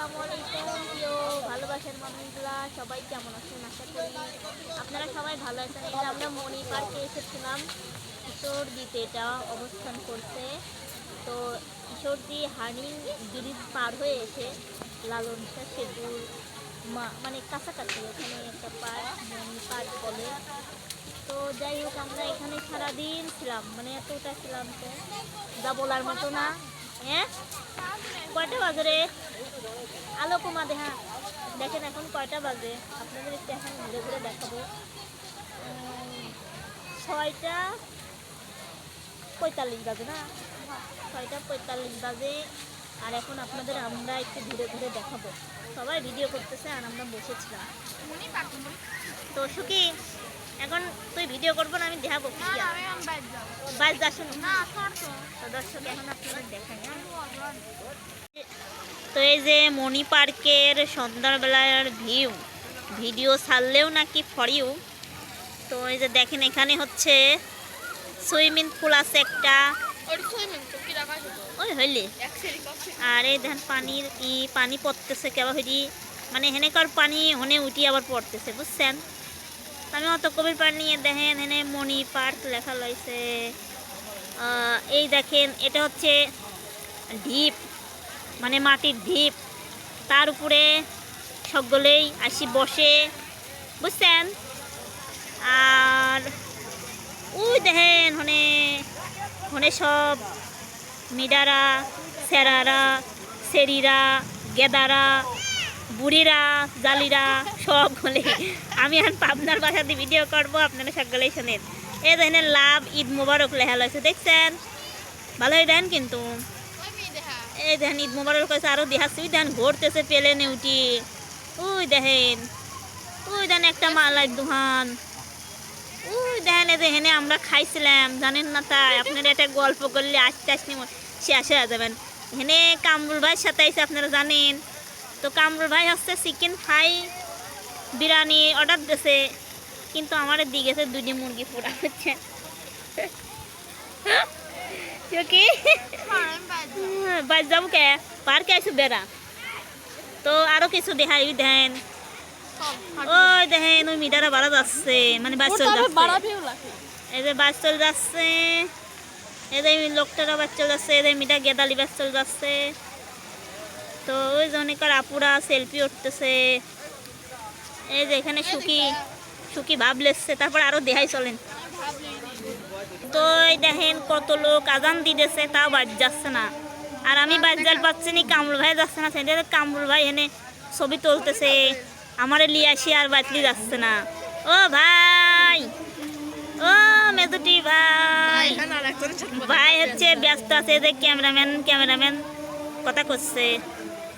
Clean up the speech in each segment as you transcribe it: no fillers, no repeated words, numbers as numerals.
আসসালামু আলাইকুম প্রিয় ভালোবাসার মানুষগুলা, সবাই কেমন আছেন? আশা করি আপনারা সবাই ভালো আছেন। এই যে আমরা মণি পার্কে এসেছিলাম, ঈশ্বরদীতে এটা অবস্থান করছে। তো ঈশ্বরদী হার্ডিং ব্রিজ পার হয়ে এসে লালন শাহ সেতুর মানে কাছাকাছি এখানে একটা পার্ক, মণি পার্ক বলে। তো যাই হোক, আমরা এখানে সারাদিন ছিলাম, মানে এতটা ছিলাম তো যা বলার মতো না। হ্যাঁ, কয়টা বাজে রে? আলো কমা দেখা দেখেন এখন কয়টা বাজে, আপনাদের একটু এখন ঘুরে ঘুরে দেখাবো। 6:45 বাজে না? 6:45 বাজে। আর এখন আপনাদের আমরা একটু ঘুরে ঘুরে দেখাবো। সবাই ভিডিও করতেছে আর আমরা বসেছিলাম। তো সুখী, এখন তুই ভিডিও করবো না, আমি দেখাবো। বাইশ যা শুনুন। তো দর্শক এখন আপনাদের দেখাই। তো এই যে মণি পার্কের সন্ধ্যাবেলার ভিডিও ছাড়লেও নাকি ফর ইউ। তো এই যে দেখেন এখানে হচ্ছে সুইমিং পুল আছে একটা, ওই হইলে। আর এই দেখেন পানি পড়তেছে কেবা হইলি, মানে হেনেকার পানি হনে উঠি আবার পড়তেছে, বুঝছেন? আমি অত কবির পানি দেখেন হেনে মণি পার্ক লেখা লইছে। এই দেখেন এটা হচ্ছে ঢিপ, মানে মাটির ঢিপ, তার উপরে সকলেই আসি বসে, বুঝছেন? আর ওই দেখেন হনে হনে সব মিডারা, সেরারা, সেরিরা, গেদারা, বুড়িরা, জালিরা সব হলে। আমি এখন পাবনার বাসাতে ভিডিও করবো, আপনারা সকলেই শোনেন। এই দেখেন লাভ ঈদ মুবারক লেখা লইছে, দেখছেন? ভালোই দেন কিন্তু। এই দেখেন ঈদ মোবারক কইছে, আরো দেখাচ্ছি। ওই দেখেন ঘুরতেছে প্লেনে উঠি। ওই দেখেন একটা মালার দোকান। ওই দেখেন এই দেখেন আমরা খাইছিলাম, জানেন না? তাই আপনারা এটা গল্প করলে আস্তে আস্তে শেষ হয়ে যাবেন। এখানে কামরুল ভাইয়ের সাথে আইসে, আপনারা জানেন তো। কামরুল ভাই হচ্ছে চিকেন ফ্রাই বিরিয়ানি অর্ডার দিয়েছে, কিন্তু আমার দিয়ে গেছে 2টি মুরগি পোড়া হচ্ছে। কি বাজ যাবো কে? পার্কে আইসু বেড়া। তো আরো কিছু দেখাই। ওই দেখেন, ওই দেখেন ওই মিটারা বাড়া যাচ্ছে, মানে বাস চলে যাচ্ছে। এই যে বাস চলে যাচ্ছে, এই যে লোকটারা বাস চলে যাচ্ছে, এই যে মিটা গেদালি বাস চলে যাচ্ছে। তো ওই যে অনেকের আপুরা সেলফি উঠতেছে। এই যে এখানে সুখী ভাব লেসছে। তারপর আরো দেখাই, চলেন। তো এই দেখেন কত লোক আজান দিতেছে, তাও বাজ যাচ্ছে না। আর আমি বাজ জাল পাচ্ছি না, কামরুল ভাই যাচ্ছে না। সেটা কামরুল ভাই এনে ছবি তুলতেছে, আমারে লিয়ে আসি আর বাতলি যাচ্ছে না। ও ভাই, ও মেজুটি ভাই, ভাই হচ্ছে ব্যস্ত আছে। যে ক্যামেরাম্যান কথা করছে।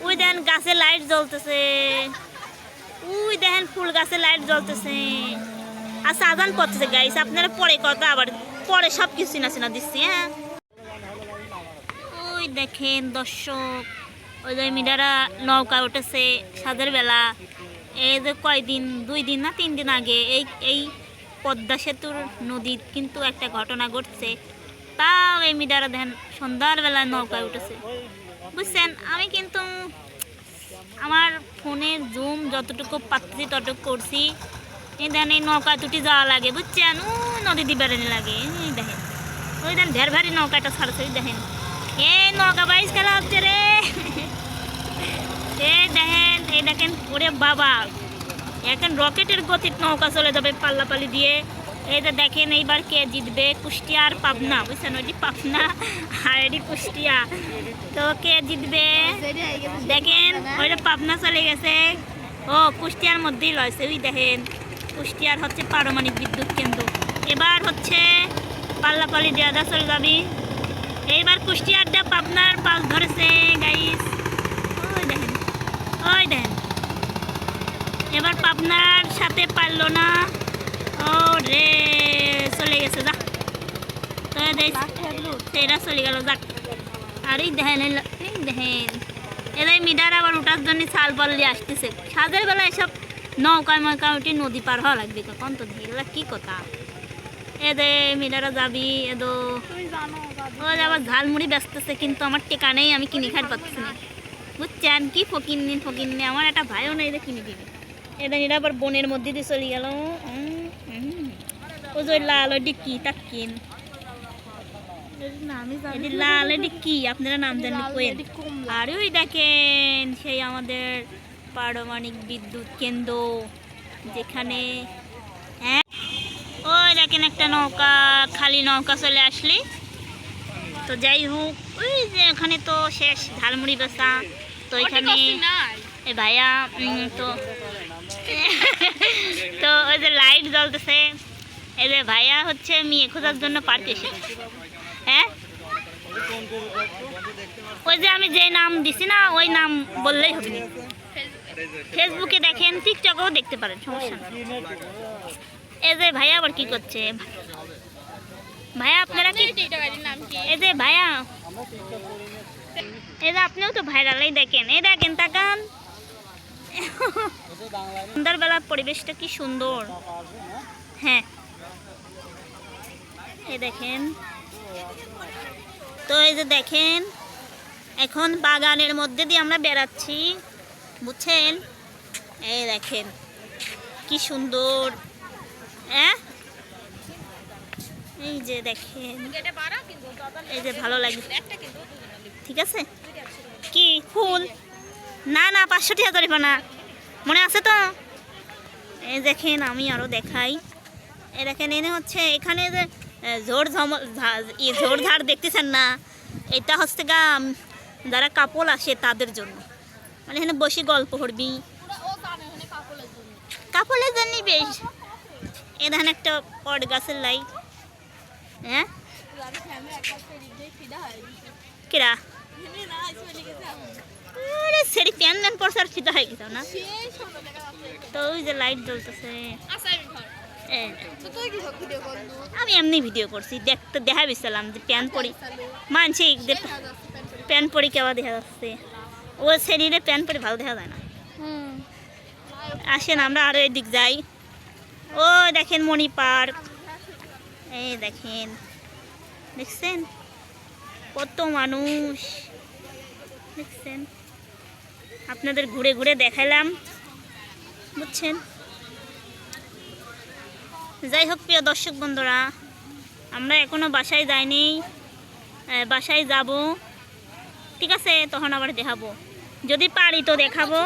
ওই দেখেন গাছে লাইট জ্বলতেছে, ওই দেখেন ফুল গাছে লাইট জ্বলতেছে। আচ্ছা, আজান পড়তেছে গাইস, আপনারা পরে কথা আবার পরে সব কিছু চিনা দিচ্ছি। হ্যাঁ, ওই দেখেন দর্শক, ওই যে মিডারা নৌকা উঠেছে সাদের বেলা। এই যে কয়দিন, 2 দিন না 3 দিন আগে এই পদ্মা সেতুর নদীর কিন্তু একটা ঘটনা ঘটছে। তাও এই মিডারা দেখেন সন্ধ্যার বেলা নৌকায় উঠেছে, বুঝছেন? আমি কিন্তু আমার ফোনে জুম যতটুকু পাচ্ছি ততটুকু করছি। এই দেখেন এই নৌকা দুটি যাওয়া লাগে, বুঝছেন? নদী দিয়ে বেড়ানি লাগে। এই দেখেন ওই দেখেন ভের ভারী নৌকাটা ছাড়ছে। ওই দেখেন এই নৌকা বাইশ খেলা হচ্ছে রে। এই দেখেন ওরে বাবা, এখন রকেটের গতির নৌকা চলে যাবে পাল্লাপালি দিয়ে। এই যে দেখেন এইবার কে জিতবে, কুষ্টিয়া আর পাবনা, বুঝছেন? ওইটি পাবনা আর এটি কুষ্টিয়া। তো কে জিতবে দেখেন, ওইটা পাবনা চলে গেছে। ও কুষ্টিয়ার মধ্যেই লয়েছে। ওই দেখেন কুষ্টিয়ার হচ্ছে পারমাণবিক বিদ্যুৎ কেন্দ্র। এবার হচ্ছে পাল্লাপালি দেওয়া চলে যাবি। এইবার কুষ্টিয়ারটা পাবনার পাশ ধরেছে গাইস। ওই দেখেন এবার পাবনার সাথে পারলো না। ও রে, চলে গেছে যা। তো সেটা চলে গেল যাক। আর এই দেখেন এদের মিডার আবার ওঠার জন্য চাল পাল্লি আসতেছে। সাজের বেলা এসব নৌকায় উঠি নদী পার হওয়া লাগবে, কখন তো এগুলা কি কথা? এদের মিডারা যাবি এদো, ও আবার ঝালমুড়ি বেচতেছে, কিন্তু আমার টেকা নেই, আমি কিনে খাইতে পারতেছি না। বুঝছেন কি ফকিন্নি আমার একটা ভাইও নাই যে কিনে দিবে। এরা আবার বনের মধ্যে দিয়ে চলে গেল। ওই যে লাল ওইটি কি তাকিন লাল এটি কি আপনারা নাম জানেন কোয়েন। আর ওই দেখেন সেই আমাদের পারমাণবিক বিদ্যুৎ কেন্দ্র যেখানে, হ্যাঁ ওই দেখেন একটা নৌকা, খালি নৌকা চলে আসলি। তো যাই হোক ওই যে এখানে তো শেষ ঝালমুড়ি বেচা। তো এখানে এ ভাইয়া তো তো ওই যে লাইট জ্বলতেছে। এই যে ভাইয়া হচ্ছে মেয়ে খোঁজার জন্য পার্কে এসেছে। হ্যাঁ ওই যে আমি যে নাম দিছি না ওই নাম বললেই হবে না। ফেসবুকে দেখেন, টিকটকেও দেখতে পারেন, সমস্যা নেই। এই যে ভাইয়া আবার কি করছে? ভাইয়া আপনারা কি, এই যে ভাইয়া এই যে আপনিও তো ভাইরাল, এই দেখেন তাকান সন্ধ্যাবেলার পরিবেশটা কি সুন্দর। হ্যাঁ এই দেখেন। তো এই যে দেখেন এখন বাগানের মধ্যে দিয়ে আমরা বেড়াচ্ছি, বুঝছেন? এই দেখেন কি সুন্দর। হ্যাঁ এই যে দেখেন, এই যে ভালো লাগে, ঠিক আছে। কি ফুল? না 500 টাকা জরিমানা, মনে আছে তো? এই দেখেন আমি আরো দেখাই। এই দেখেন এনে হচ্ছে এখানে যে ঝোড়ঝাড় দেখতেছেন না, এটা হচ্ছে গা যারা কাপল আসে তাদের জন্য, মানে এখানে বসে গল্প করবি কাপলের জন্য বেশ। এ দেখেন একটা বট গাছের লাইট। হ্যাঁ কিরা সেরি প্যান পরছে আর ফিদা হয়ে গেছে না। তো ওই যে লাইট জ্বলতেছে, আমি এমনি ভিডিও করছি, দেখা বিছিলাম যে প্যান পরি মানছি প্যান পরি কেবা দেখা যাচ্ছে। ও শরীরে প্যান পরি ভালো দেখা যায় না। আসেন আমরা আরো এদিক যাই। ও দেখেন মণি পার্ক, এই দেখেন, দেখছেন কত মানুষ, দেখছেন? আপনাদের ঘুরে ঘুরে দেখাইলাম, বুঝছেন? যাই হোক প্রিয় দর্শক বন্ধুরা, আমরা এখনো বাসায় যাইনি, বাসায় যাব, ঠিক আছে? তখন আবার দেখাবো, যদি পারি তো দেখাবো।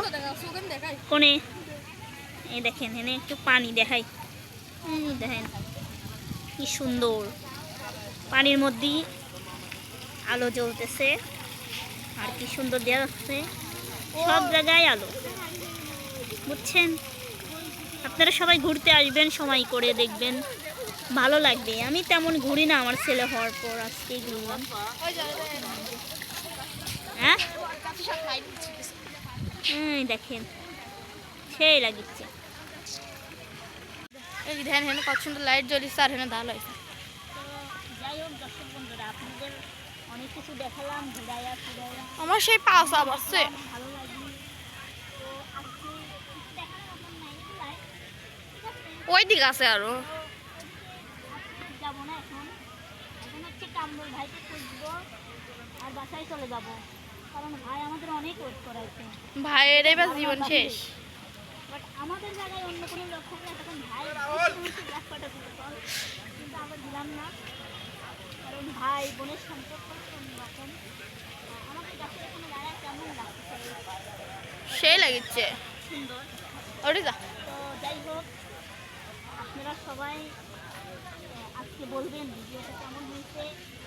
কোনে এই দেখেন এনে একটু পানি দেখাই, দেখেন কি সুন্দর, পানির মধ্যে আলো জ্বলতেছে আর কি সুন্দর দেওয়া যাচ্ছে, সব জায়গায় আলো, বুঝছেন? আপনারা সবাই ঘুরতে আসবেন, সময় করে দেখবেন, ভালো লাগবে। আমি তেমন ঘুরি না, আমার ছেলে হওয়ার পর আজকেই ঘুরলাম। হ্যাঁ দেখেন সেই লাগিচ্ছে। এই ধ্যান হেন কত সুন্দর লাইট জ্বলিছে আর হেন ভালো হয়েছে। যাই হোক দর্শক বন্ধুরা, আপনাদের অনেক কিছু দেখালাম, ঘুরাইয়া ফিরাইয়া আমার সেই পাওয়া সব আছে, ভালো লাগবে। তো আজকে দেখার মতন নাই, ওই দিক আছে আরো যাবো না এখন। এখন হচ্ছে কামরুল ভাইকে খুঁজবো আর বাসায় চলে যাব, কারণ ভাই আমাদের অনেক ওয়েট করাইছে। ভাইয়ের এবার জীবন শেষ। বাট আমাদের জায়গায় অন্য কোনো লোক থাকলে তখন ভাই ব্যাপারটা দিতে পারে, কিন্তু আমরা দিলাম না, কারণ ভাই বোনের সম্পর্ক অন্যরকম। আমাদের কাছে এখানে দাঁড়ায় কেমন লাগছে, সেই লাগিচ্ছে সুন্দর। ওরে যা। তো যাই হোক আপনারা সবাই আজকে বলবেন ভিডিওটা কেমন হয়েছে,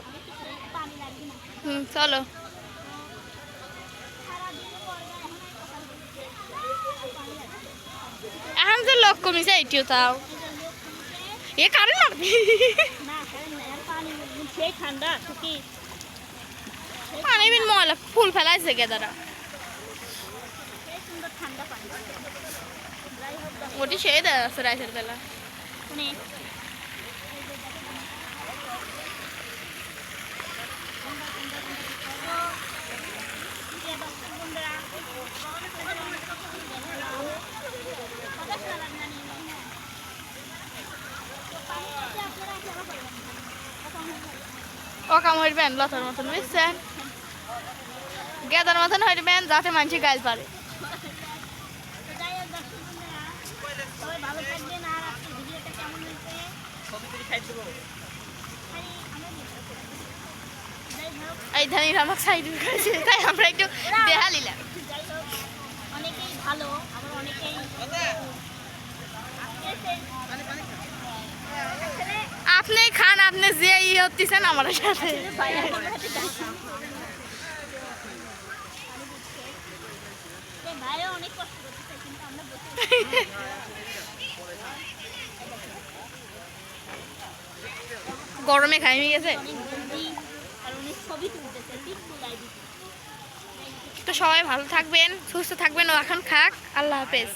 আমি কি পানি লাগবে না। চলো এখন যে লোক কমিছে এটিও তাও এ কারণ লাগবে না, পানি সেই ঠান্ডা কি পানি বিন ময়লা ফুল ফেলাইছে গেদারা, সেই সুন্দর ঠান্ডা পানি। যাই হোক ওটি সেই দেয় আছে রাইসের বেলা। মানে ও কাম হইবেন লতার মতন বুঝছেন। গেদার মতন হইবেন যাতে মানুষ গাইল পারে। তো যাই হোক দর্শক বন্ধুরা, সবাই ভালো থাকবেন। আর আজকের ভিডিওটা কেমন হয়েছে খালি আমরা যাই হোক এই ধানি আমাকে সাইড করেছে, তাই আমরা একটু দেখা নিলাম। যাই হোক অনেকেই ভালো, আবার অনেকেই আজকে আপনি খান, আপনি যে হচ্ছেন আমার সাথে। ভাইও অনেক কষ্ট করতেছে কিন্তু আমরা বসে গরমে খাইমে গেছে। অনেক বিজি আর অনেক ছবি তুলতেছে ঠিক তুলাই দিচ্ছে। তো সবাই ভালো থাকবেন, সুস্থ থাকবেন, ও এখন খাক। আল্লাহ হাফেজ।